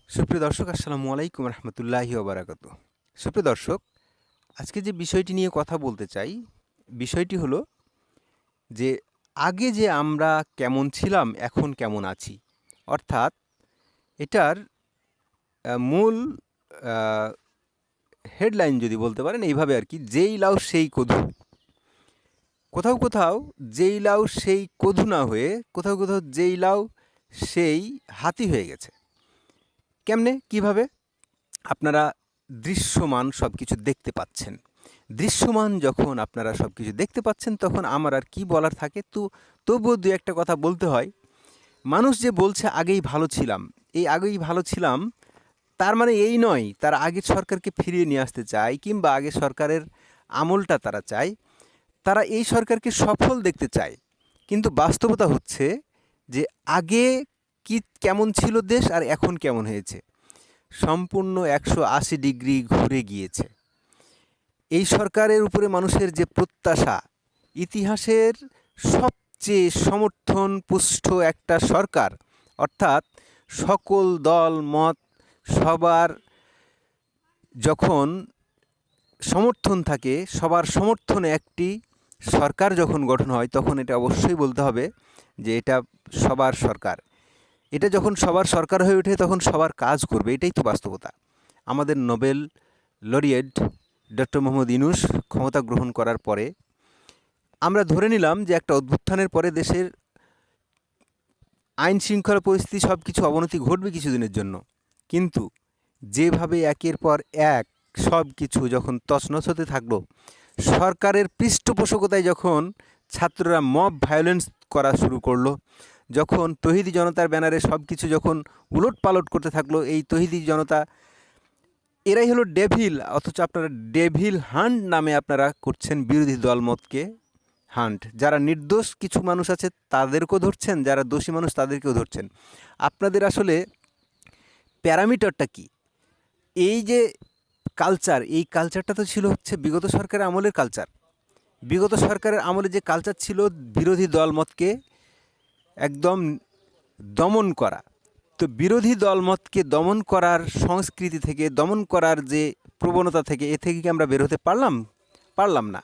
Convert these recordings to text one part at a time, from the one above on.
সুপ্রিয় দর্শক, আসসালামু আলাইকুম রহমতুল্লাহি ওবারাকাতু। সুপ্রিয় দর্শক, আজকে যে বিষয়টি নিয়ে কথা বলতে চাই, বিষয়টি হলো যে আগে যে আমরা কেমন ছিলাম, এখন কেমন আছি। অর্থাৎ এটার মূল হেডলাইন যদি বলতে পারেন এইভাবে আর কি, যেই লাউ সেই কদু। কোথাও কোথাও যেই লাউ সেই কদু না হয়ে কোথাও কোথাও যেই লাউ সেই হাতি হয়ে গেছে। কেমনে, কিভাবে? আপনারা দৃশ্যমান সব কিছু দেখতে পাচ্ছেন। দৃশ্যমান যখন আপনারা সব কিছু দেখতে পাচ্ছেন, তখন আমার আর কি বলার থাকে? তবুও দু একটা কথা বলতে হয়। মানুষ যে বলছে আগেই ভালো ছিলাম, এই আগেই ভালো ছিলাম তার মানে এই নয় তার আগের সরকারকে ফিরিয়ে নিয়ে আসতে চায়, কিংবা আগের সরকারের আমলটা তারা চায়, তারা এই সরকারকে সফল দেখতে চায়। কিন্তু বাস্তবতা হচ্ছে যে আগে কি কেমন ছিল দেশ আর এখন কেমন হয়েছে, সম্পূর্ণ 180 ডিগ্রি ঘুরে গিয়েছে। এই সরকারের উপরে মানুষের যে প্রত্যাশা, ইতিহাসের সবচেয়ে সমর্থন পুষ্ট একটা সরকার, অর্থাৎ সকল দল মত সবার যখন সমর্থন থাকে, সবার সমর্থনে একটি সরকার যখন গঠন হয়, তখন এটা অবশ্যই বলতে হবে যে এটা সবার সরকার। এটা যখন সবার সরকার হয়ে ওঠে, তখন সবার কাজ করবে, এটাই তো বাস্তবতা। আমাদের Nobel laureate doctor Mohammad Yunus ক্ষমতা গ্রহণ করার পরে আমরা ধরে নিলাম যে একটা অভ্যুত্থানের পরে দেশের আইন শৃঙ্খলা পরিস্থিতি সব কিছু অবনতি ঘটবে কিছুদিনের জন্য। কিন্তু যেভাবে একের পর এক সব কিছু যখন তছনছ হতে থাকলো, সরকারের পৃষ্ঠপোষকতায় যখন ছাত্ররা মব ভায়োলেন্স করা শুরু করলো, যখন তৌহিদি জনতার ব্যানারে সব কিছু যখন উলটপালট করতে থাকলো, এই তৌহিদি জনতা এরাই হলো ডেভিল, অথচ আপনারা ডেভিল হান্ট নামে আপনারা করছেন বিরোধী দলমতকে হান্ট। যারা নির্দোষ কিছু মানুষ আছে তাদেরকেও ধরছেন, যারা দোষী মানুষ তাদেরকেও ধরছেন। আপনাদের আসলে প্যারামিটারটা কি? এই যে কালচার, এই কালচারটা তো ছিল হচ্ছে বিগত সরকারের আমলের কালচার। বিগত সরকারের আমলে যে কালচার ছিল বিরোধী দলমতকে একদম দমন করা। তো বিরোধী দলমতকে দমন করার সংস্কৃতি থেকে, দমন করার যে প্রবণতা থেকে, এ থেকে কি আমরা বের হতে পারলাম? পারলাম না।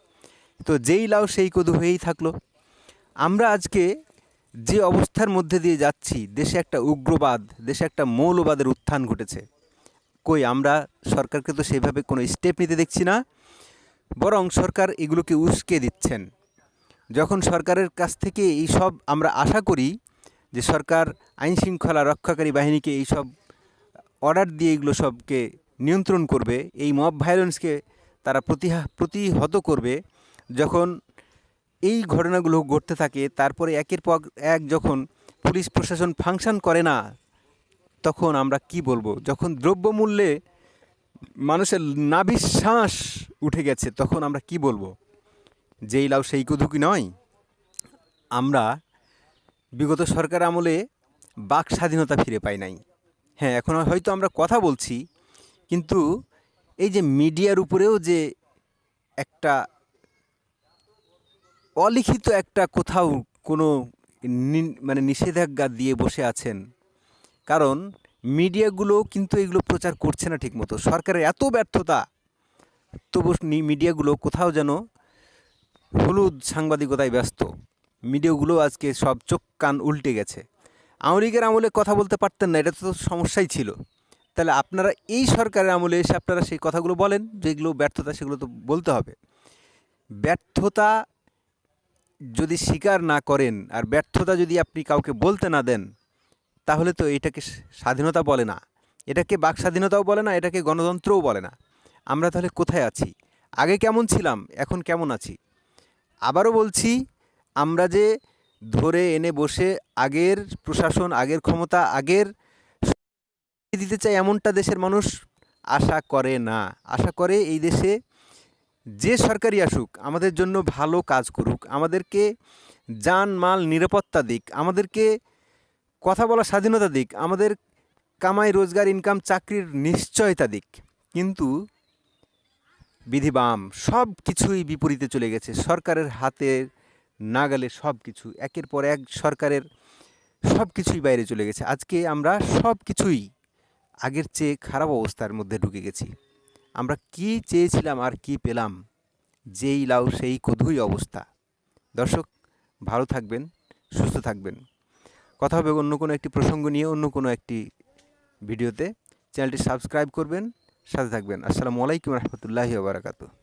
তো যেই লাউ সেই কদু হয়েই থাকলো। আমরা আজকে যে অবস্থার মধ্যে দিয়ে যাচ্ছি, দেশে একটা উগ্রবাদ, দেশে একটা মৌলবাদের উত্থান ঘটেছে। কই, আমরা সরকারকে তো সেভাবে কোনো স্টেপ নিতে দেখছি না, বরং সরকার এগুলোকে উস্কে দিচ্ছেন। যখন সরকারের কাছ থেকে এই সব আমরা আশা করি যে সরকার আইন শৃঙ্খলা রক্ষাকারী বাহিনীকে এই সব অর্ডার দিয়ে এগুলো সবকে নিয়ন্ত্রণ করবে, এই মব ভায়োলেন্সকে তারা প্রতিহত করবে, যখন এই ঘটনাগুলো ঘটতে থাকে, তারপরে একের পর এক যখন পুলিশ প্রশাসন ফাংশন করে না, তখন আমরা কি বলবো? যখন দ্রব্যমূল্যে মানুষের নাভিশ্বাস উঠে গেছে, তখন আমরা কি বলবো? যেই লাউ সেই কদু কি নয়? আমরা বিগত সরকার আমলে বাক স্বাধীনতা ফিরে পাই নাই। হ্যাঁ, এখন হয়তো আমরা কথা বলছি, কিন্তু এই যে মিডিয়ার উপরেও যে একটা অলিখিত একটা কোথাও কোনো মানে নিষেধাজ্ঞা দিয়ে বসে আছেন। কারণ মিডিয়াগুলো কিন্তু এগুলো প্রচার করছে না ঠিকমতো। সরকারের এত ব্যর্থতা, তবু মিডিয়াগুলো কোথাও যেন হলুদ সাংবাদিকতায় ব্যস্ত। মিডিয়াগুলো আজকে সব চোখ কান উল্টে গেছে। আওয়ামী লীগের আমলে কথা বলতে পারতেন না, এটা তো সমস্যাই ছিল। তাহলে আপনারা এই সরকারের আমলে এসে আপনারা সেই কথাগুলো বলেন, যেগুলো ব্যর্থতা সেগুলো তো বলতে হবে। ব্যর্থতা যদি স্বীকার না করেন, আর ব্যর্থতা যদি আপনি কাউকে বলতে না দেন, তাহলে তো এটাকে স্বাধীনতা বলে না, এটাকে বাক স্বাধীনতাও বলে না, এটাকে গণতন্ত্রও বলে না। আমরা তাহলে কোথায় আছি? আগে কেমন ছিলাম, এখন কেমন আছি? আবারও বলছি, আমরা যে ধরে এনে বসে আগের প্রশাসন, আগের ক্ষমতা, আগের দিতে চাই, এমনটা দেশের মানুষ আশা করে না। আশা করে এই দেশে যে সরকারই আসুক আমাদের জন্য ভালো কাজ করুক, আমাদেরকে জানমাল নিরাপত্তা দিক, আমাদেরকে কথা বলার স্বাধীনতা দিক, আমাদের কামাই রোজগার ইনকাম চাকরির নিশ্চয়তা দিক। কিন্তু বিধিবাম সব কিছুই বিপরীতে চলে গেছে। সরকারের হাতে নাগালে সব কিছু, একের পর এক সরকারের সব কিছুই বাইরে চলে গেছে। আজকে আমরা সব কিছুই আগের চেয়ে খারাপ অবস্থার মধ্যে ঢুকে গেছি। আমরা কি চেয়েছিলাম আর কি পেলাম, যেই লাউ সেই কদুই অবস্থা। দর্শক, ভালো থাকবেন, সুস্থ থাকবেন। কথা হবে অন্য কোনো একটি প্রসঙ্গ নিয়ে, অন্য কোনো একটি ভিডিওতে। চ্যানেলটি সাবস্ক্রাইব করবেন, সাথে থাকবেন। আসসালামু আলাইকুম রহমতুল্লাহি ওয়া বারাকাতুহু।